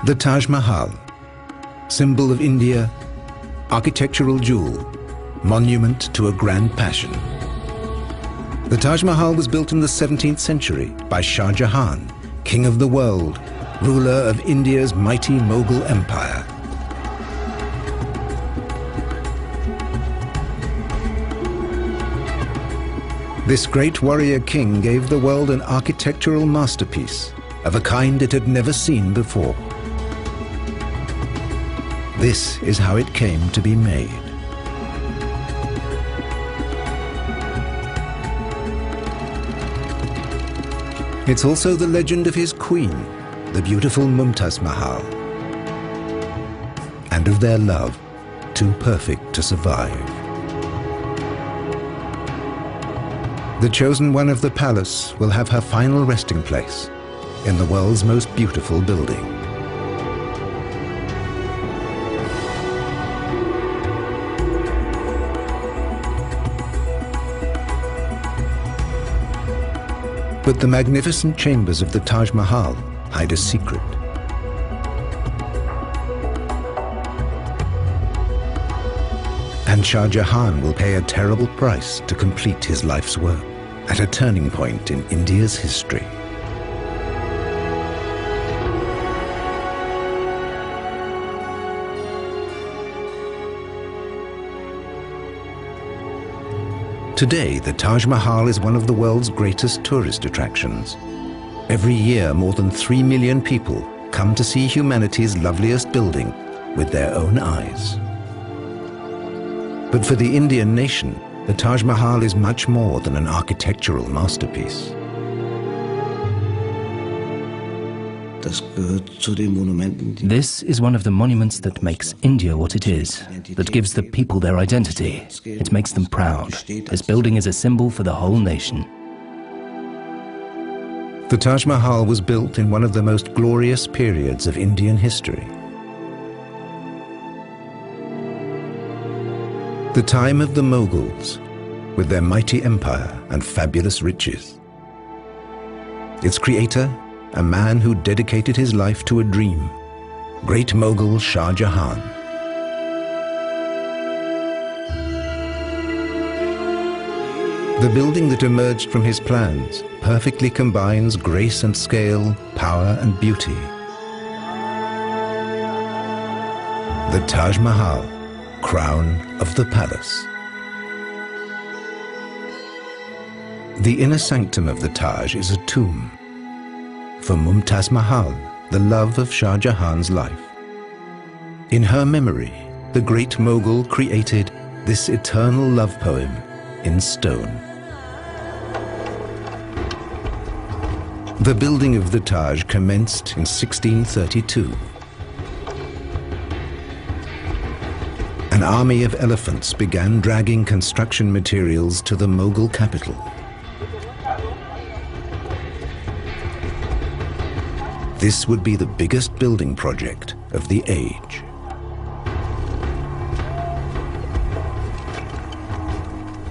The Taj Mahal, symbol of India, architectural jewel, monument to a grand passion. The Taj Mahal was built in the 17th century by Shah Jahan, king of the world, ruler of India's mighty Mughal empire. This great warrior king gave the world an architectural masterpiece of a kind it had never seen before. This is how it came to be made. It's also the legend of his queen, the beautiful Taj Mahal, and of their love, too perfect to survive. The chosen one of the palace will have her final resting place in the world's most beautiful building. But the magnificent chambers of the Taj Mahal hide a secret. And Shah Jahan will pay a terrible price to complete his life's work at a turning point in India's history. Today, the Taj Mahal is one of the world's greatest tourist attractions. Every year, more than 3 million people come to see humanity's loveliest building with their own eyes. But for the Indian nation, the Taj Mahal is much more than an architectural masterpiece. This is one of the monuments that makes India what it is, that gives the people their identity. It makes them proud. This building is a symbol for the whole nation. The Taj Mahal was built in one of the most glorious periods of Indian history. The time of the Mughals, with their mighty empire and fabulous riches. Its creator, a man who dedicated his life to a dream, great Mughal Shah Jahan. The building that emerged from his plans perfectly combines grace and scale, power and beauty. The Taj Mahal, crown of the palace. The inner sanctum of the Taj is a tomb. For Taj Mahal, the love of Shah Jahan's life. In her memory, the great Mughal created this eternal love poem in stone. The building of the Taj commenced in 1632. An army of elephants began dragging construction materials to the Mughal capital. This would be the biggest building project of the age.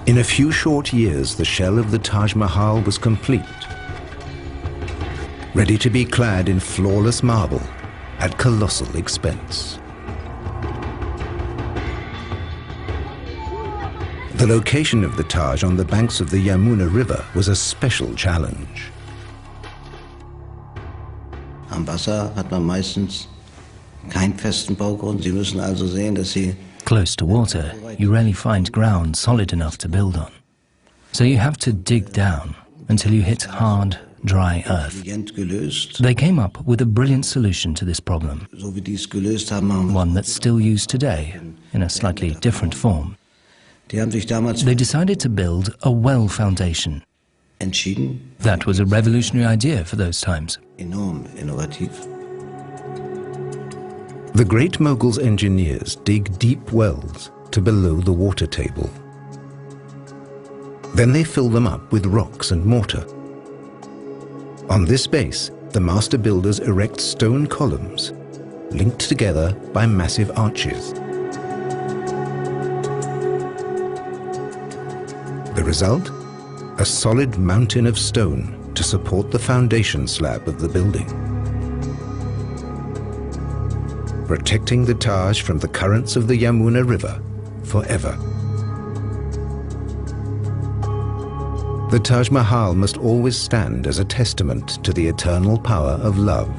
In a few short years, the shell of the Taj Mahal was complete, ready to be clad in flawless marble at colossal expense. The location of the Taj on the banks of the Yamuna River was a special challenge. Am Wasser hat man meistens keinen festen Baugrund. Sie müssen also sehen, dass Sie Close to water, you rarely find ground solid enough to build on. So you have to dig down until you hit hard, dry earth. They came up with a brilliant solution to this problem, one that's still used today in a slightly different form. They decided to build a well foundation. That was a revolutionary idea for those times. The great Mughals' engineers dig deep wells to below the water table. Then they fill them up with rocks and mortar. On this base, the master builders erect stone columns, linked together by massive arches. The result? A solid mountain of stone to support the foundation slab of the building. protecting the Taj from the currents of the Yamuna River forever. The Taj Mahal must always stand as a testament to the eternal power of love.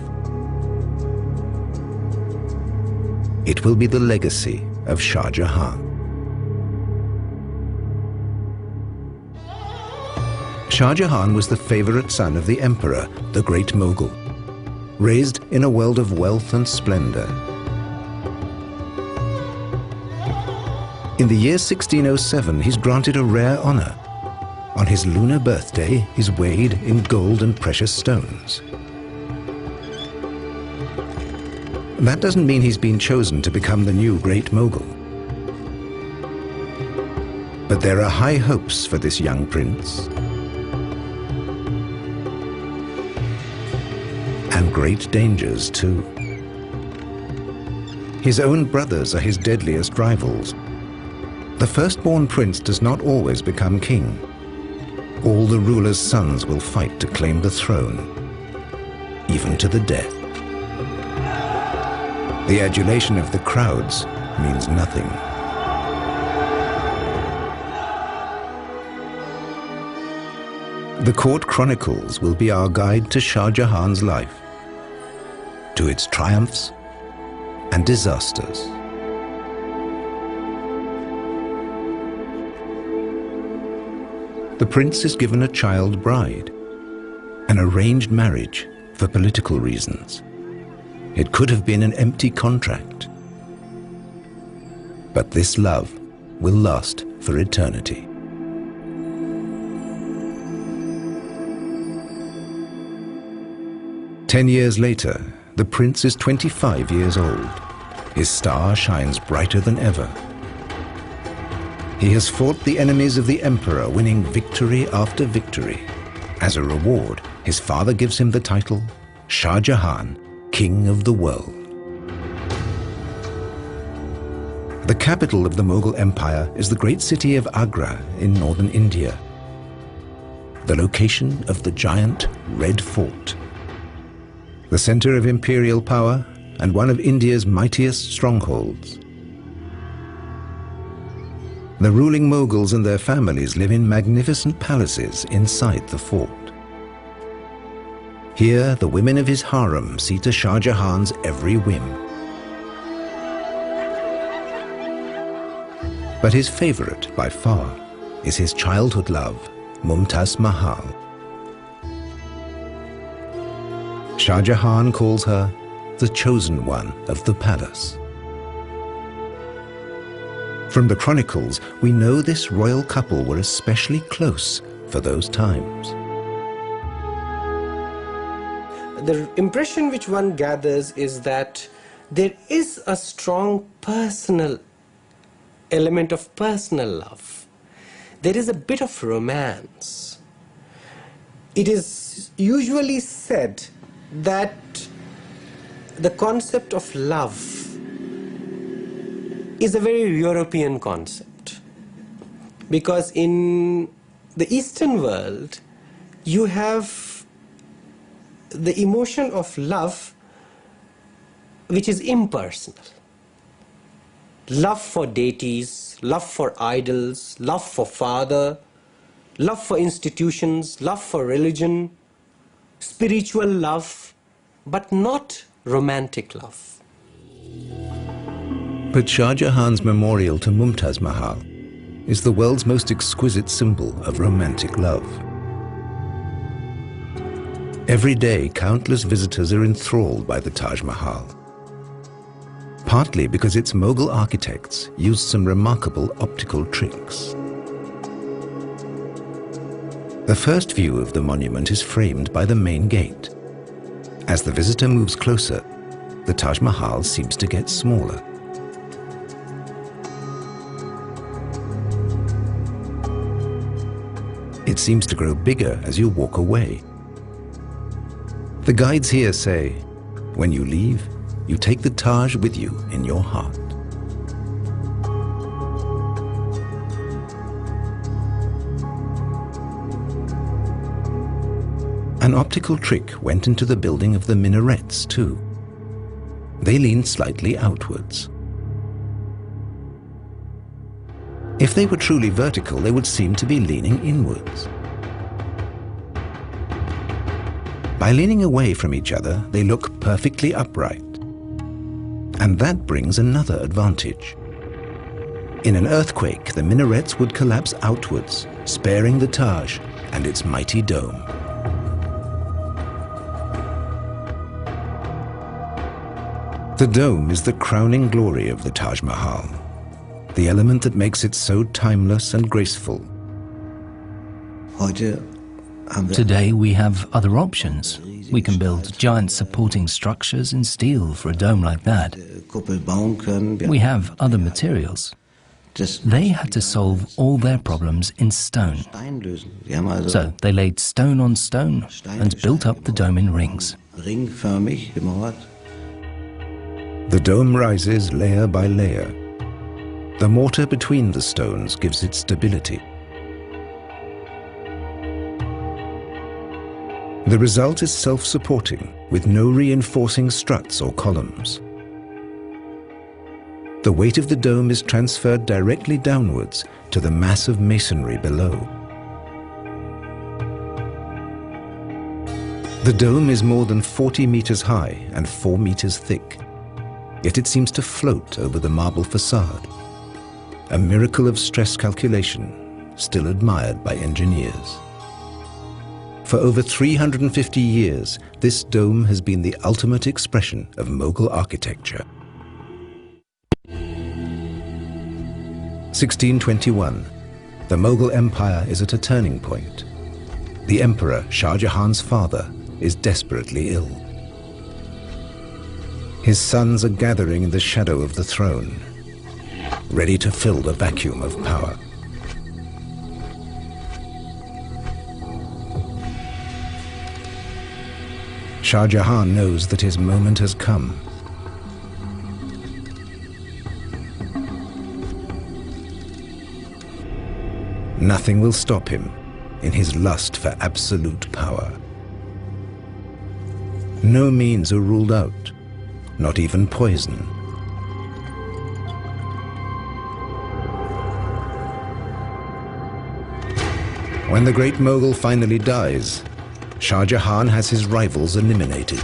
It will be the legacy of Shah Jahan. Shah Jahan was the favorite son of the emperor, the Great Mughal, raised in a world of wealth and splendor. In the year 1607, he's granted a rare honor. On his lunar birthday, he's weighed in gold and precious stones. That doesn't mean he's been chosen to become the new Great Mughal. But there are high hopes for this young prince. And great dangers too. His own brothers are his deadliest rivals. The firstborn prince does not always become king. All the rulers' sons will fight to claim the throne, even to the death. The adulation of the crowds means nothing. The court chronicles will be our guide to Shah Jahan's life, to its triumphs and disasters. The prince is given a child bride, an arranged marriage for political reasons. It could have been an empty contract. But this love will last for eternity. Ten years later, the prince is 25 years old. His star shines brighter than ever. He has fought the enemies of the emperor, winning victory after victory. As a reward, his father gives him the title Shah Jahan, King of the World. The capital of the Mughal Empire is the great city of Agra in northern India, the location of the giant Red Fort, the center of imperial power and one of India's mightiest strongholds. The ruling Mughals and their families live in magnificent palaces inside the fort. Here, the women of his harem see to Shah Jahan's every whim. But his favorite, by far, is his childhood love, Mumtaz Mahal. Shah Jahan calls her the chosen one of the palace. From the chronicles, we know this royal couple were especially close for those times. The impression which one gathers is that there is a strong personal element of personal love. There is a bit of romance. It is usually said that the concept of love is a very European concept, because in the Eastern world you have the emotion of love which is impersonal. Love for deities, love for idols, love for father, love for institutions, love for religion, spiritual love, but not romantic love. But Shah Jahan's memorial to Mumtaz Mahal is the world's most exquisite symbol of romantic love. Every day, countless visitors are enthralled by the Taj Mahal, partly because its Mughal architects used some remarkable optical tricks. The first view of the monument is framed by the main gate. As the visitor moves closer, the Taj Mahal seems to get smaller. It seems to grow bigger as you walk away. The guides here say, when you leave, you take the Taj with you in your heart. An optical trick went into the building of the minarets too. They lean slightly outwards. If they were truly vertical, they would seem to be leaning inwards. By leaning away from each other, they look perfectly upright. And that brings another advantage. In an earthquake, the minarets would collapse outwards, sparing the Taj and its mighty dome. The dome is the crowning glory of the Taj Mahal, the element that makes it so timeless and graceful. Today we have other options. We can build giant supporting structures in steel for a dome like that. We have other materials. They had to solve all their problems in stone. So they laid stone on stone and built up the dome in rings. The dome rises layer by layer. The mortar between the stones gives it stability. The result is self-supporting, with no reinforcing struts or columns. The weight of the dome is transferred directly downwards to the mass of masonry below. The dome is more than 40 meters high and 4 meters thick, yet it seems to float over the marble facade, a miracle of stress calculation still admired by engineers. For over 350 years, this dome has been the ultimate expression of Mughal architecture. 1621. The Mughal Empire is at a turning point. The Emperor, Shah Jahan's father, is desperately ill. His sons are gathering in the shadow of the throne, ready to fill the vacuum of power. Shah Jahan knows that his moment has come. Nothing will stop him in his lust for absolute power. No means are ruled out, not even poison. When the great Mughal finally dies, Shah Jahan has his rivals eliminated.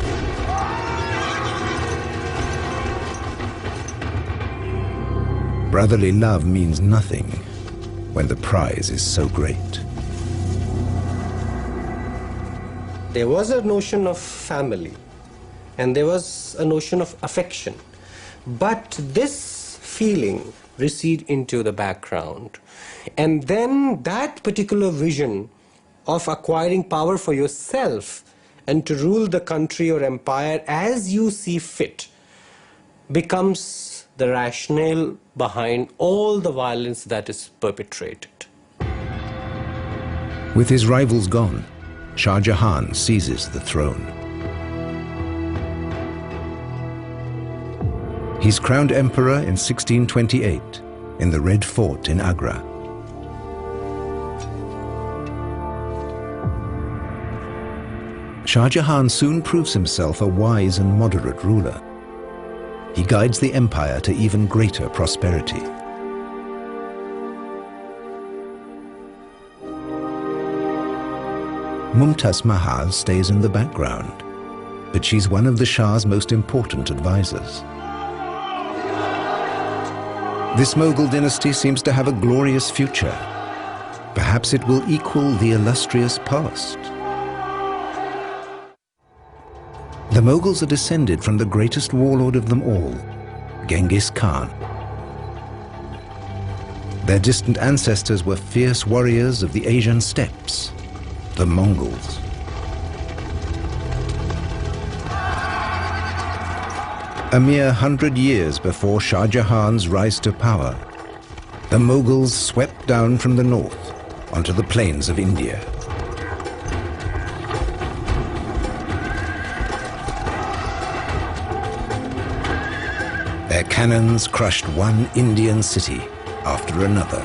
Brotherly love means nothing when the prize is so great. There was a notion of family and there was a notion of affection, but this feeling receded into the background. And then that particular vision of acquiring power for yourself and to rule the country or empire as you see fit becomes the rationale behind all the violence that is perpetrated. With his rivals gone, Shah Jahan seizes the throne. He's crowned emperor in 1628 in the Red Fort in Agra. Shah Jahan soon proves himself a wise and moderate ruler. He guides the empire to even greater prosperity. Mumtaz Mahal stays in the background, but she's one of the Shah's most important advisors. This Mughal dynasty seems to have a glorious future. Perhaps it will equal the illustrious past. The Mughals are descended from the greatest warlord of them all, Genghis Khan. Their distant ancestors were fierce warriors of the Asian steppes, the Mongols. A mere 100 years before Shah Jahan's rise to power, the Mughals swept down from the north onto the plains of India. Their cannons crushed one Indian city after another.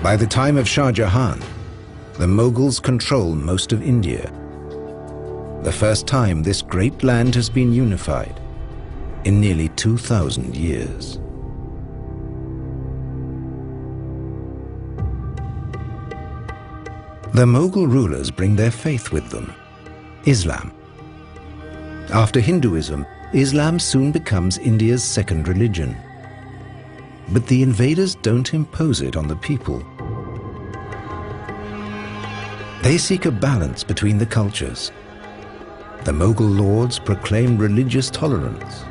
By the time of Shah Jahan, the Mughals control most of India. The first time this great land has been unified in nearly 2,000 years. The Mughal rulers bring their faith with them, Islam. After Hinduism, Islam soon becomes India's second religion. But the invaders don't impose it on the people. They seek a balance between the cultures. The Mughal lords proclaim religious tolerance.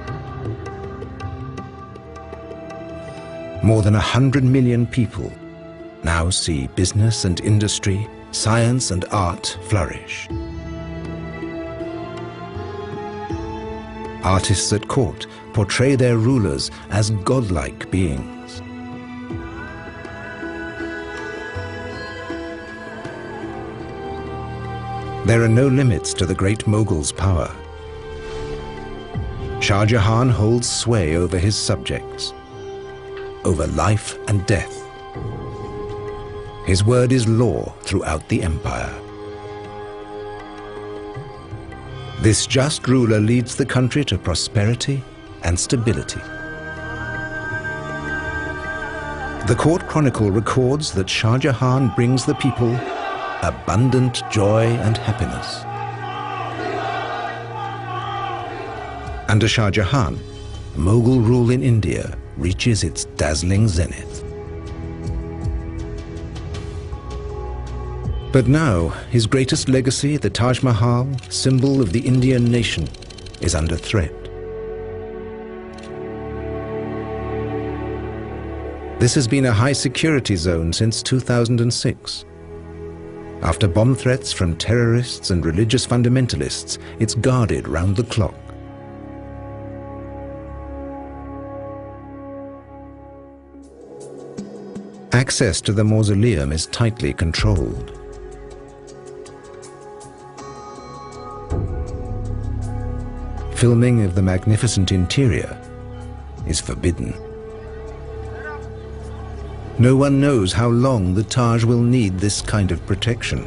More than 100 million people now see business and industry, science and art flourish. Artists at court portray their rulers as godlike beings. There are no limits to the great Mughals' power. Shah Jahan holds sway over his subjects, over life and death. His word is law throughout the empire. This just ruler leads the country to prosperity and stability. The court chronicle records that Shah Jahan brings the people abundant joy and happiness. Under Shah Jahan, Mughal rule in India reaches its dazzling zenith. But now, his greatest legacy, the Taj Mahal, symbol of the Indian nation, is under threat. This has been a high-security zone since 2006. After bomb threats from terrorists and religious fundamentalists, it's guarded round the clock. Access to the mausoleum is tightly controlled. Filming of the magnificent interior is forbidden. No one knows how long the Taj will need this kind of protection.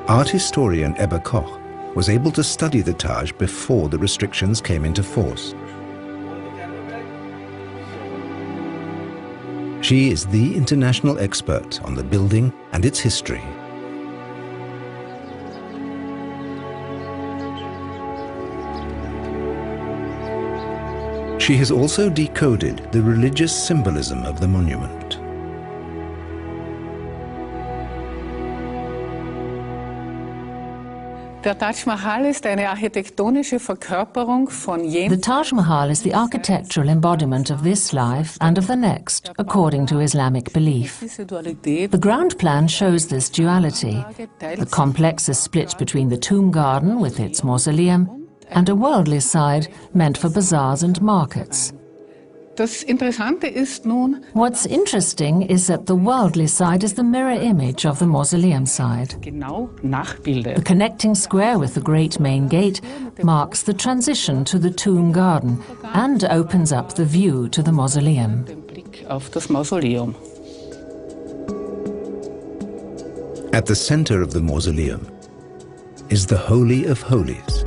Art historian Ebba Koch was able to study the Taj before the restrictions came into force. She is the international expert on the building and its history. She has also decoded the religious symbolism of the monument. The Taj Mahal is the architectural embodiment of this life and of the next, according to Islamic belief. The ground plan shows this duality. The complex is split between the tomb garden with its mausoleum and a worldly side meant for bazaars and markets. What's interesting is that the worldly side is the mirror image of the mausoleum side. The connecting square with the great main gate marks the transition to the tomb garden and opens up the view to the mausoleum. At the center of the mausoleum is the Holy of Holies,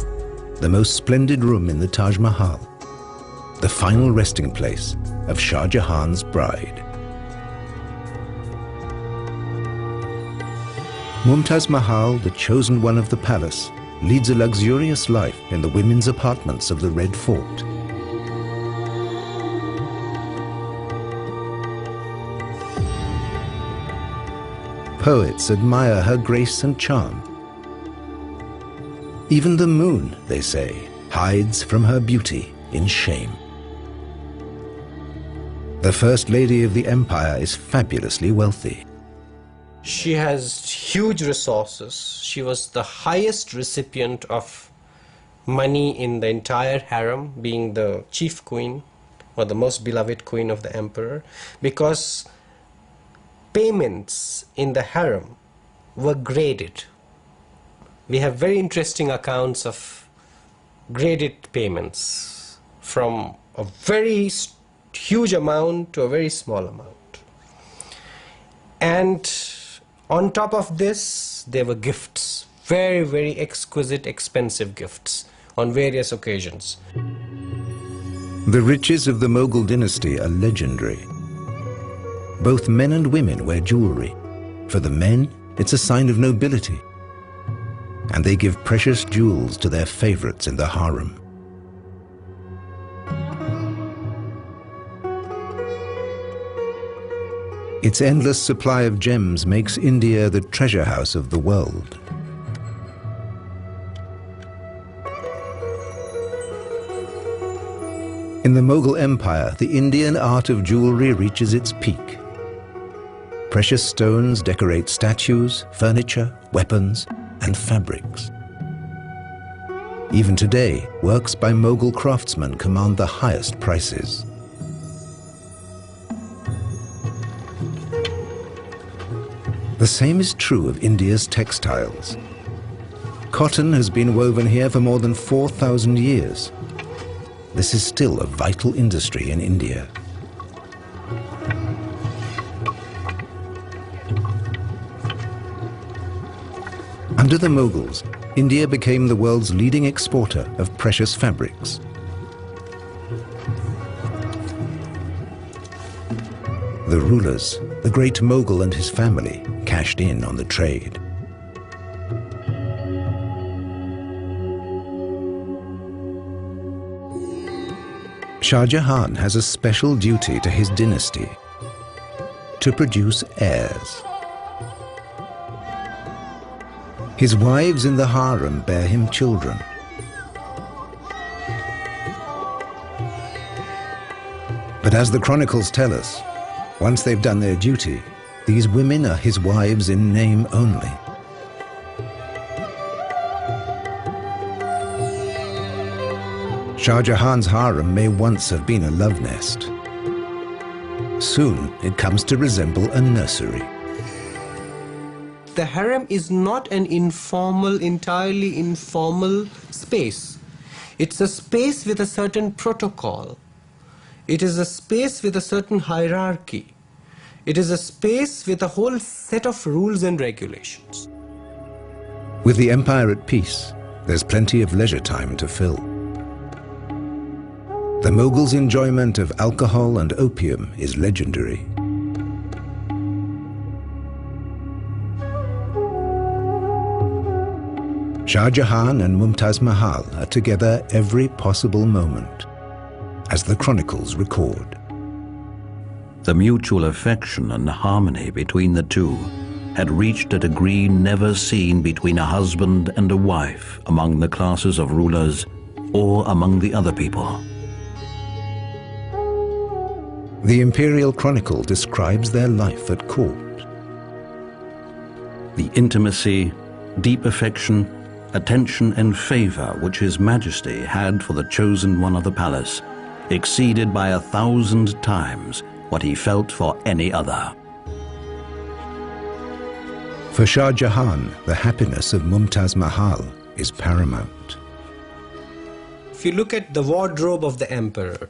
the most splendid room in the Taj Mahal, the final resting place of Shah Jahan's bride. Mumtaz Mahal, the chosen one of the palace, leads a luxurious life in the women's apartments of the Red Fort. Poets admire her grace and charm. Even the moon, they say, hides from her beauty in shame. The First Lady of the Empire is fabulously wealthy. She has huge resources. She was the highest recipient of money in the entire harem, being the chief queen or the most beloved queen of the emperor, because payments in the harem were graded. We have very interesting accounts of graded payments from a very huge amount to a very small amount. And on top of this, there were gifts, very, very exquisite, expensive gifts on various occasions. The riches of the Mughal dynasty are legendary. Both men and women wear jewelry. For the men, it's a sign of nobility. And they give precious jewels to their favorites in the harem. Its endless supply of gems makes India the treasure house of the world. In the Mughal Empire, the Indian art of jewelry reaches its peak. Precious stones decorate statues, furniture, weapons, and fabrics. Even today, works by Mughal craftsmen command the highest prices. The same is true of India's textiles. Cotton has been woven here for more than 4,000 years. This is still a vital industry in India. Under the Mughals, India became the world's leading exporter of precious fabrics. The rulers, the great Mughal and his family, cashed in on the trade. Shah Jahan has a special duty to his dynasty: to produce heirs. His wives in the harem bear him children. But as the chronicles tell us, once they've done their duty, these women are his wives in name only. Shah Jahan's harem may once have been a love nest. Soon it comes to resemble a nursery. The harem is not an informal, entirely informal space. It's a space with a certain protocol. It is a space with a certain hierarchy. It is a space with a whole set of rules and regulations. With the empire at peace, there's plenty of leisure time to fill. The Mughals' enjoyment of alcohol and opium is legendary. Shah Jahan and Mumtaz Mahal are together every possible moment, as the chronicles record. The mutual affection and harmony between the two had reached a degree never seen between a husband and a wife among the classes of rulers or among the other people. The Imperial Chronicle describes their life at court. The intimacy, deep affection, attention and favor which His Majesty had for the chosen one of the palace exceeded by 1,000 times what he felt for any other. For Shah Jahan, the happiness of Mumtaz Mahal is paramount. If you look at the wardrobe of the emperor,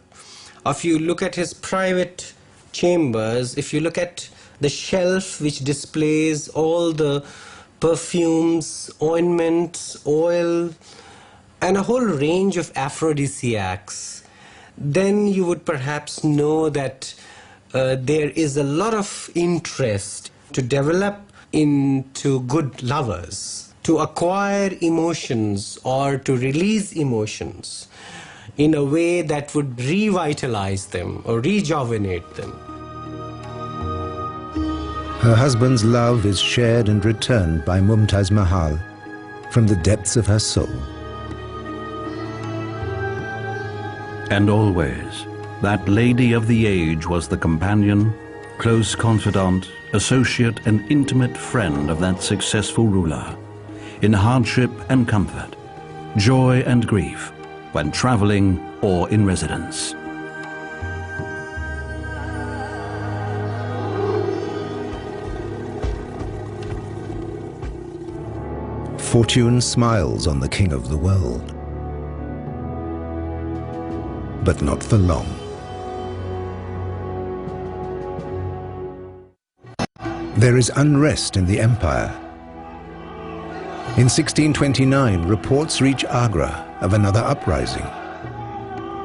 if you look at his private chambers, if you look at the shelf which displays all the perfumes, ointments, oil, and a whole range of aphrodisiacs, then you would perhaps know that there is a lot of interest to develop into good lovers, to acquire emotions or to release emotions in a way that would revitalize them or rejuvenate them. Her husband's love is shared and returned by Mumtaz Mahal from the depths of her soul. And always, that lady of the age was the companion, close confidant, associate and intimate friend of that successful ruler, in hardship and comfort, joy and grief, when traveling or in residence. Fortune smiles on the king of the world, but not for long. There is unrest in the empire. In 1629, reports reach Agra of another uprising.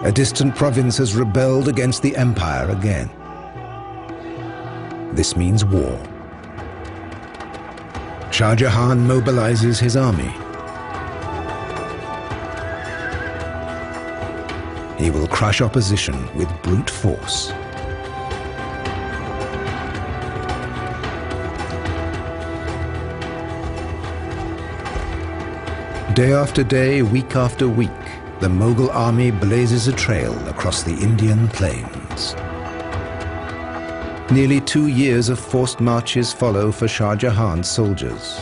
A distant province has rebelled against the empire again. This means war. Shah Jahan mobilizes his army. He will crush opposition with brute force. Day after day, week after week, the Mughal army blazes a trail across the Indian plains. Nearly 2 years of forced marches follow for Shah Jahan's soldiers.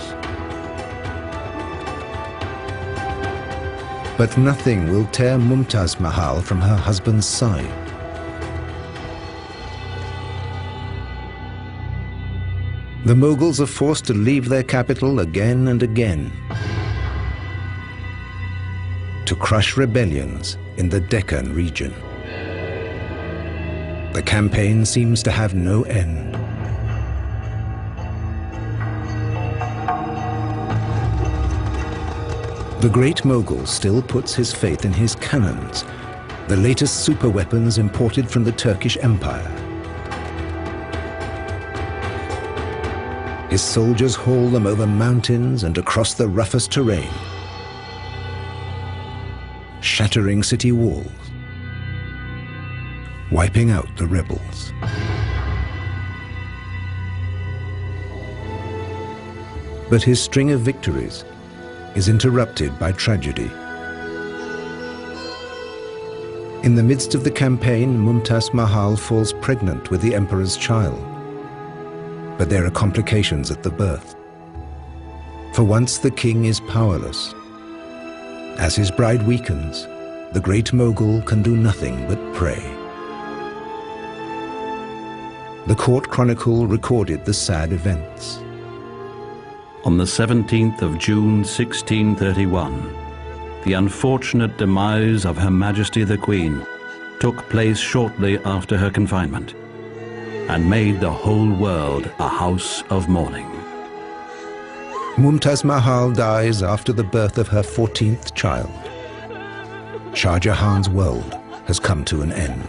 But nothing will tear Mumtaz Mahal from her husband's side. The Mughals are forced to leave their capital again and again to crush rebellions in the Deccan region. The campaign seems to have no end. The great Mughal still puts his faith in his cannons, the latest superweapons imported from the Turkish Empire. His soldiers haul them over mountains and across the roughest terrain, shattering city walls, wiping out the rebels. But his string of victories is interrupted by tragedy. In the midst of the campaign, Mumtaz Mahal falls pregnant with the emperor's child. But there are complications at the birth. For once, the king is powerless. As his bride weakens, the great Mughal can do nothing but pray. The court chronicle recorded the sad events. On the 17th of June 1631, the unfortunate demise of Her Majesty the Queen took place shortly after her confinement and made the whole world a house of mourning. Mumtaz Mahal dies after the birth of her 14th child. Shah Jahan's world has come to an end.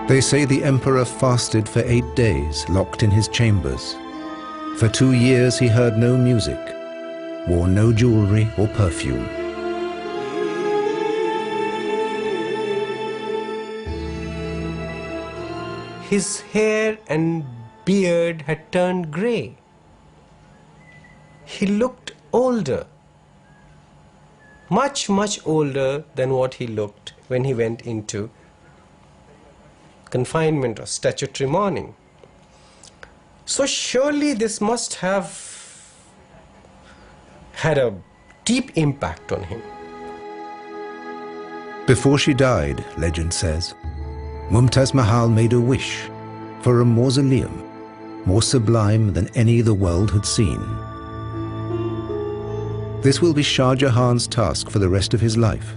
They say the emperor fasted for 8 days, locked in his chambers. For 2 years he heard no music, wore no jewelry or perfume. His hair and beard had turned grey. He looked older, much older than what he looked when he went into confinement or statutory mourning. So surely this must have had a deep impact on him. Before she died, legend says, Mumtaz Mahal made a wish for a mausoleum more sublime than any the world had seen. This will be Shah Jahan's task for the rest of his life,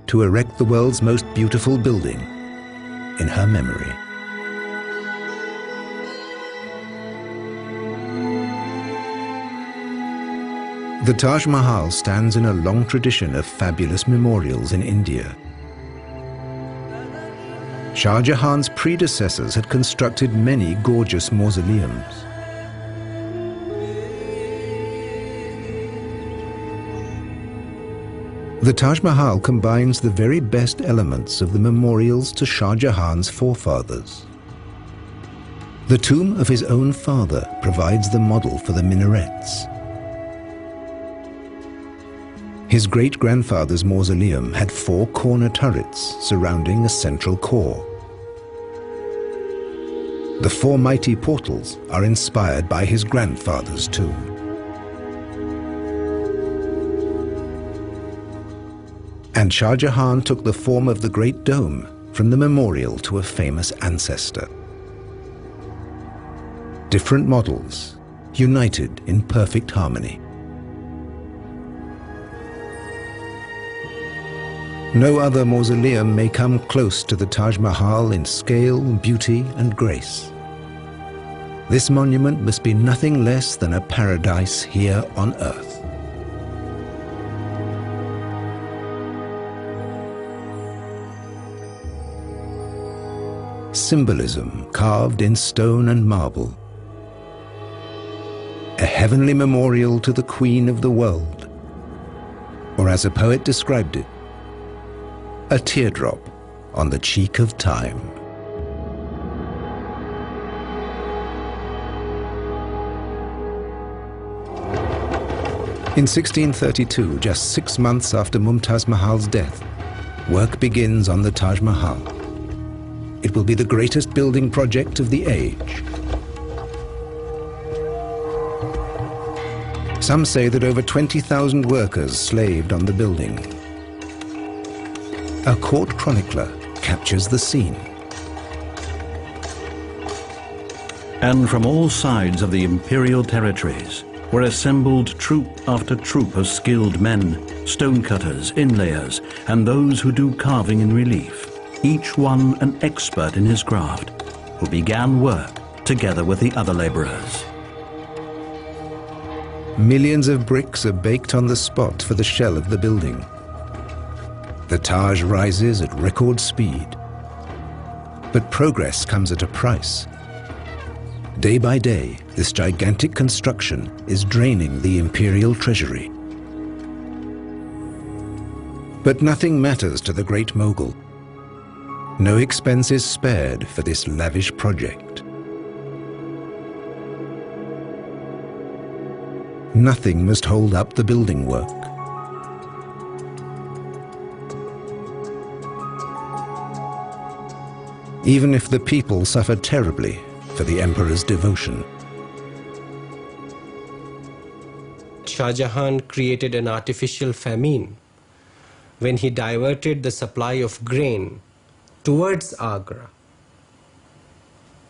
to erect the world's most beautiful building in her memory. The Taj Mahal stands in a long tradition of fabulous memorials in India. Shah Jahan's predecessors had constructed many gorgeous mausoleums. The Taj Mahal combines the very best elements of the memorials to Shah Jahan's forefathers. The tomb of his own father provides the model for the minarets. His great-grandfather's mausoleum had 4 corner turrets surrounding a central core. The 4 mighty portals are inspired by his grandfather's tomb. And Shah Jahan took the form of the Great Dome from the memorial to a famous ancestor. Different models, united in perfect harmony. No other mausoleum may come close to the Taj Mahal in scale, beauty, and grace. This monument must be nothing less than a paradise here on earth. Symbolism carved in stone and marble. A heavenly memorial to the Queen of the world. Or as a poet described it, a teardrop on the cheek of time. In 1632, just 6 months after Mumtaz Mahal's death, work begins on the Taj Mahal. It will be the greatest building project of the age. Some say that over 20,000 workers slaved on the building. A court chronicler captures the scene. And from all sides of the imperial territories were assembled troop after troop of skilled men, stonecutters, inlayers, and those who do carving in relief, each one an expert in his craft, who began work together with the other laborers. Millions of bricks are baked on the spot for the shell of the building. The Taj rises at record speed. But progress comes at a price. Day by day, this gigantic construction is draining the imperial treasury. But nothing matters to the great mogul. No expense is spared for this lavish project. Nothing must hold up the building work. Even if the people suffer terribly for the emperor's devotion. Shah Jahan created an artificial famine when he diverted the supply of grain towards Agra,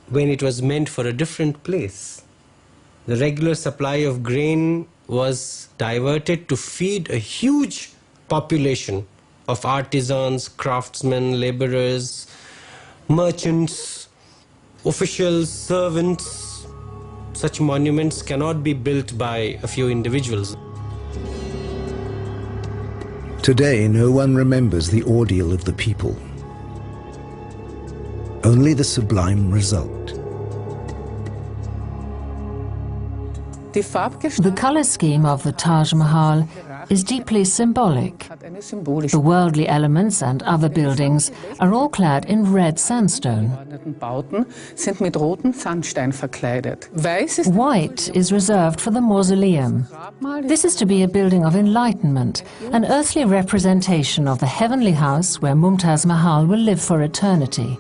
when it was meant for a different place. The regular supply of grain was diverted to feed a huge population of artisans, craftsmen, laborers, merchants, officials, servants. Such monuments cannot be built by a few individuals. Today, no one remembers the ordeal of the people. Only the sublime result. The color scheme of the Taj Mahal is deeply symbolic. The worldly elements and other buildings are all clad in red sandstone. White is reserved for the mausoleum. This is to be a building of enlightenment, an earthly representation of the heavenly house where Mumtaz Mahal will live for eternity.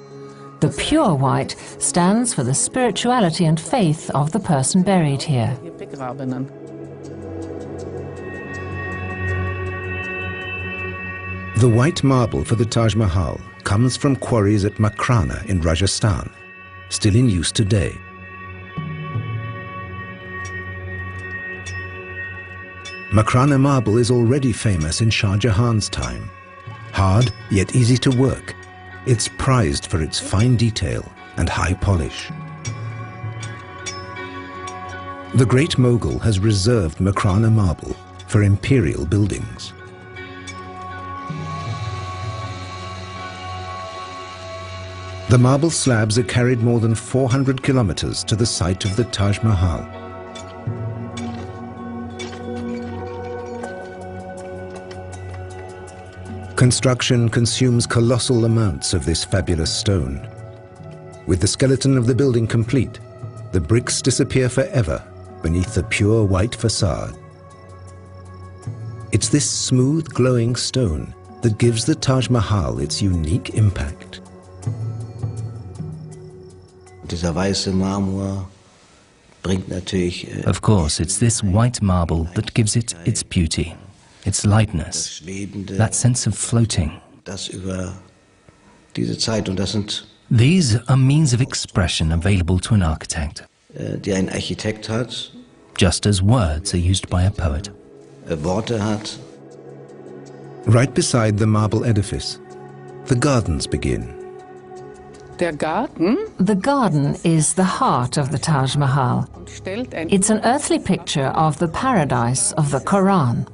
The pure white stands for the spirituality and faith of the person buried here. The white marble for the Taj Mahal comes from quarries at Makrana in Rajasthan, still in use today. Makrana marble is already famous in Shah Jahan's time. Hard, yet easy to work. It's prized for its fine detail and high polish. The great mogul has reserved Makrana marble for imperial buildings. The marble slabs are carried more than 400 kilometers to the site of the Taj Mahal. Construction consumes colossal amounts of this fabulous stone. With the skeleton of the building complete, the bricks disappear forever beneath the pure white facade. It's this smooth, glowing stone that gives the Taj Mahal its unique impact. Of course, it's this white marble that gives it its beauty, its lightness, that sense of floating. These are means of expression available to an architect, just as words are used by a poet. Right beside the marble edifice, the gardens begin. Der Garten The garden is the heart of the Taj Mahal. stellt ein It's an earthly picture of the paradise of the Quran.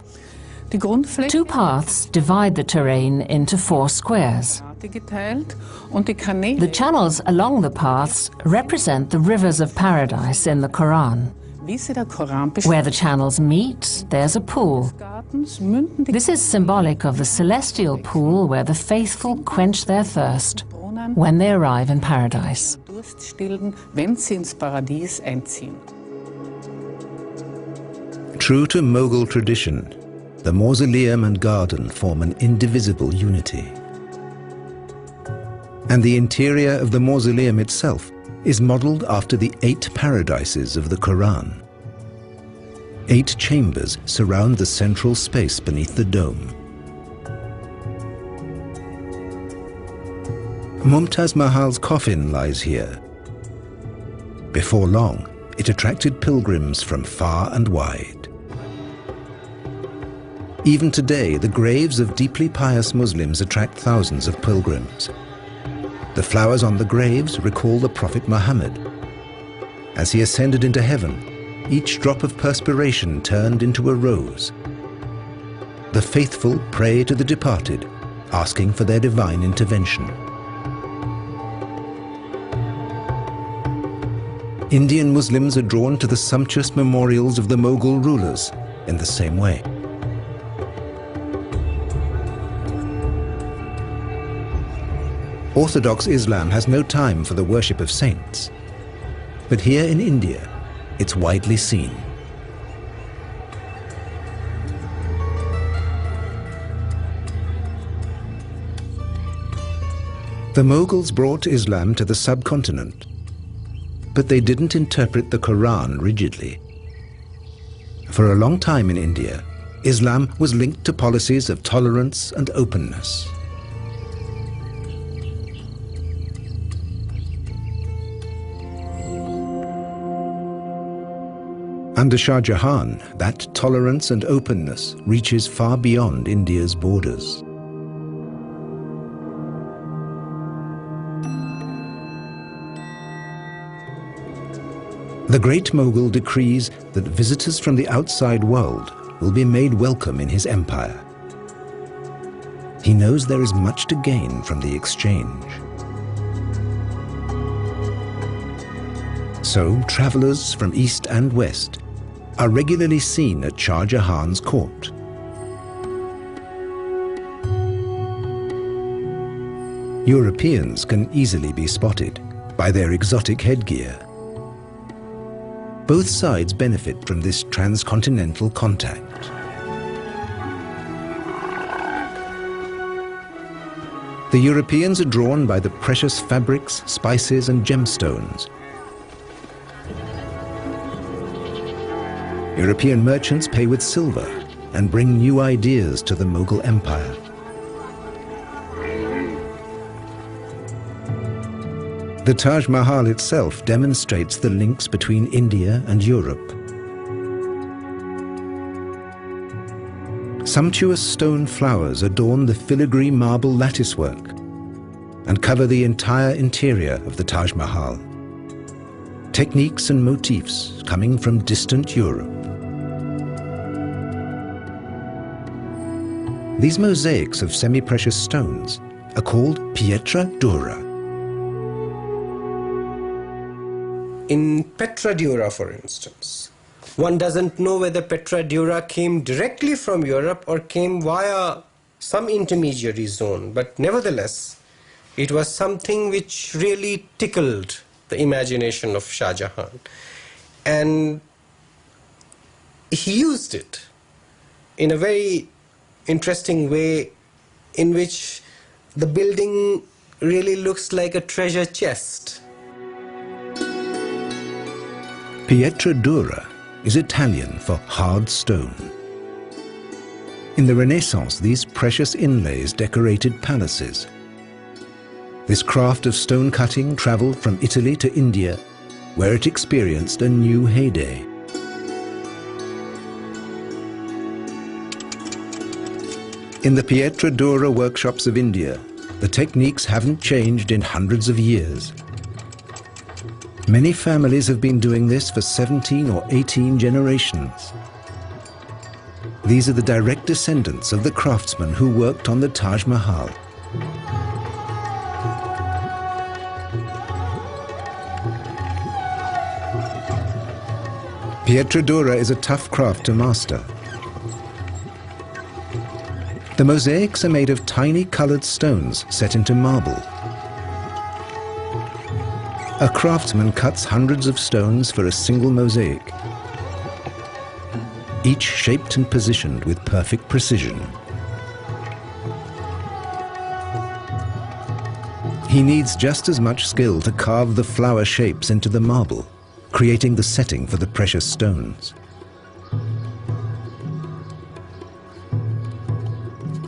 die Grundfläche Two paths divide the terrain into 4 squares. geteilt und die Kanäle The channels along the paths represent the rivers of paradise in the Quran. wie sie der Koran Where the channels meet, there's a pool. Gartens münden die This is symbolic of the celestial pool where the faithful quench their thirst Brunnen when they arrive in paradise. Durst stillen, wenn sie ins Paradies einziehen. True to Mughal tradition, the mausoleum and garden form an indivisible unity. And the interior of the mausoleum itself is modelled after the 8 paradises of the Quran. 8 chambers surround the central space beneath the dome. Mumtaz Mahal's coffin lies here. Before long, it attracted pilgrims from far and wide. Even today, the graves of deeply pious Muslims attract thousands of pilgrims. The flowers on the graves recall the Prophet Muhammad. As he ascended into heaven, each drop of perspiration turned into a rose. The faithful pray to the departed, asking for their divine intervention. Indian Muslims are drawn to the sumptuous memorials of the Mughal rulers in the same way. Orthodox Islam has no time for the worship of saints, but here in India, it's widely seen. The Mughals brought Islam to the subcontinent, but they didn't interpret the Quran rigidly. For a long time in India, Islam was linked to policies of tolerance and openness. Under Shah Jahan, that tolerance and openness reaches far beyond India's borders. The Great Mughal decrees that visitors from the outside world will be made welcome in his empire. He knows there is much to gain from the exchange. So, travelers from east and west are regularly seen at Shah Jahan's court. Europeans can easily be spotted by their exotic headgear. Both sides benefit from this transcontinental contact. The Europeans are drawn by the precious fabrics, spices, and gemstones. European merchants pay with silver and bring new ideas to the Mughal Empire. The Taj Mahal itself demonstrates the links between India and Europe. Sumptuous stone flowers adorn the filigree marble latticework and cover the entire interior of the Taj Mahal. Techniques and motifs coming from distant Europe. These mosaics of semi-precious stones are called pietra dura. In Petra Dura, for instance, one doesn't know whether Petra Dura came directly from Europe or came via some intermediary zone, but nevertheless, it was something which really tickled the imagination of Shah Jahan. And he used it in a very interesting way in which the building really looks like a treasure chest. Pietra dura is Italian for hard stone. In the Renaissance, these precious inlays decorated palaces. This craft of stone cutting traveled from Italy to India, where it experienced a new heyday. In the Pietra Dura workshops of India, the techniques haven't changed in hundreds of years. Many families have been doing this for 17 or 18 generations. These are the direct descendants of the craftsmen who worked on the Taj Mahal. Pietra Dura is a tough craft to master. The mosaics are made of tiny colored stones set into marble. A craftsman cuts hundreds of stones for a single mosaic, each shaped and positioned with perfect precision. He needs just as much skill to carve the flower shapes into the marble, creating the setting for the precious stones.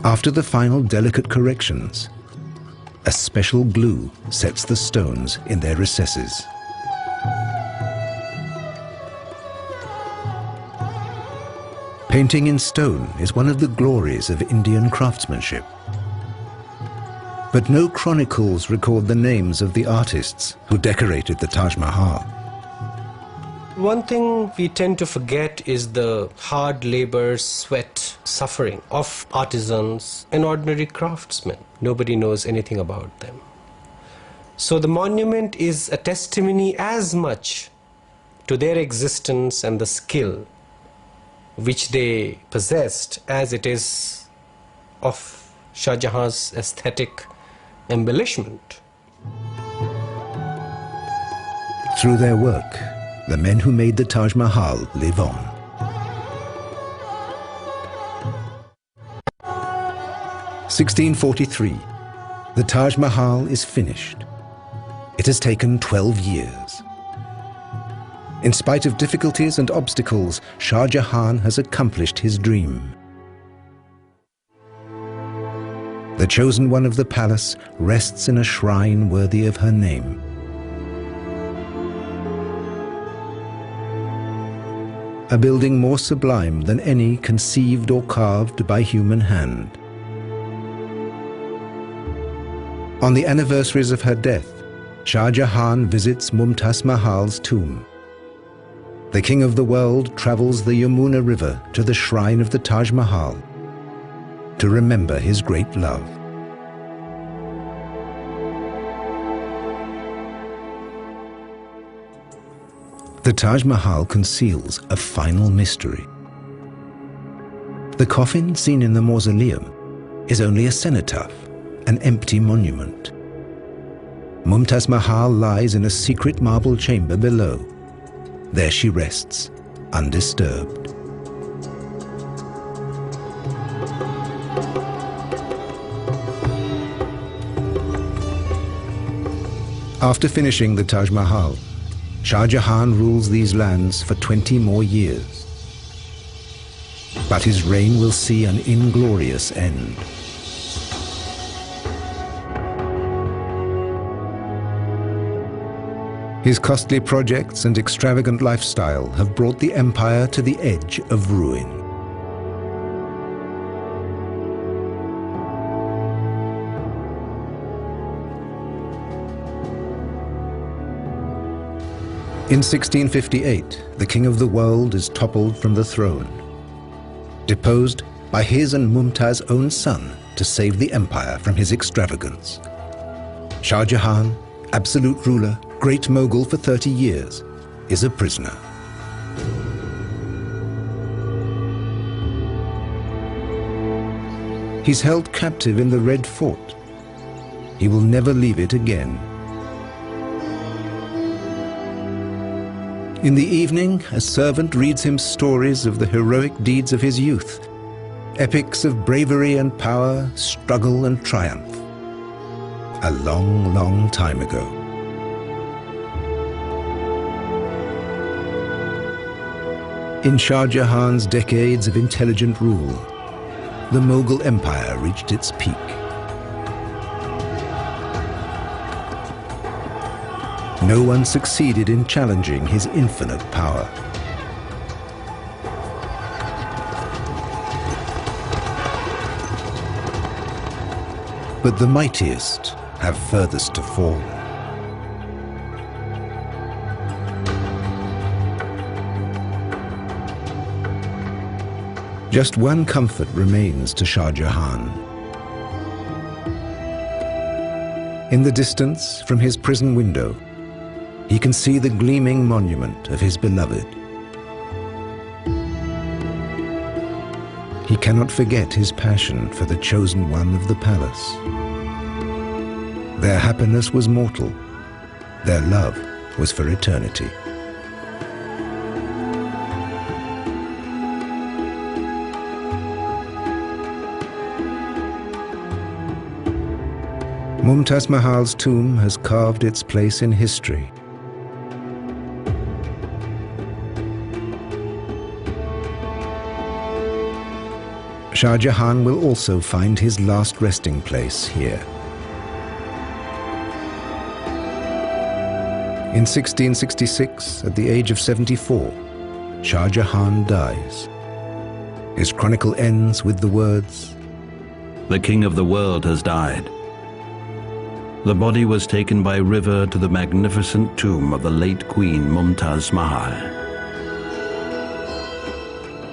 After the final delicate corrections, a special glue sets the stones in their recesses. Painting in stone is one of the glories of Indian craftsmanship. But no chronicles record the names of the artists who decorated the Taj Mahal. One thing we tend to forget is the hard labor, sweat, suffering of artisans and ordinary craftsmen. Nobody knows anything about them. So the monument is a testimony as much to their existence and the skill which they possessed as it is of Shah Jahan's aesthetic embellishment. Through their work, the men who made the Taj Mahal live on. (1643). The Taj Mahal is finished. It has taken 12 years. In spite of difficulties and obstacles, Shah Jahan has accomplished his dream. The chosen one of the palace rests in a shrine worthy of her name. A building more sublime than any conceived or carved by human hand. On the anniversaries of her death, Shah Jahan visits Mumtaz Mahal's tomb. The king of the world travels the Yamuna River to the shrine of the Taj Mahal to remember his great love. The Taj Mahal conceals a final mystery. The coffin seen in the mausoleum is only a cenotaph, an empty monument. Mumtaz Mahal lies in a secret marble chamber below. There she rests, undisturbed. After finishing the Taj Mahal, Shah Jahan rules these lands for 20 more years. But his reign will see an inglorious end. His costly projects and extravagant lifestyle have brought the empire to the edge of ruin. In 1658, the king of the world is toppled from the throne, deposed by his and Mumtaz's own son to save the empire from his extravagance. Shah Jahan, absolute ruler, great mogul for 30 years, is a prisoner. He's held captive in the Red Fort. He will never leave it again. In the evening, a servant reads him stories of the heroic deeds of his youth, epics of bravery and power, struggle and triumph. A long, long time ago. In Shah Jahan's decades of intelligent rule, the Mughal Empire reached its peak. No one succeeded in challenging his infinite power. But the mightiest have furthest to fall. Just one comfort remains to Shah Jahan. In the distance, from his prison window, he can see the gleaming monument of his beloved. He cannot forget his passion for the chosen one of the palace. Their happiness was mortal. Their love was for eternity. Mumtaz Mahal's tomb has carved its place in history. Shah Jahan will also find his last resting place here. In 1666, at the age of 74, Shah Jahan dies. His chronicle ends with the words, "The king of the world has died." The body was taken by river to the magnificent tomb of the late Queen Mumtaz Mahal.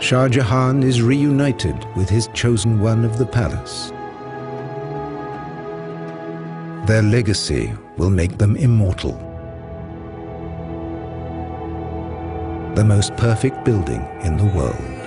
Shah Jahan is reunited with his chosen one of the palace. Their legacy will make them immortal. The most perfect building in the world.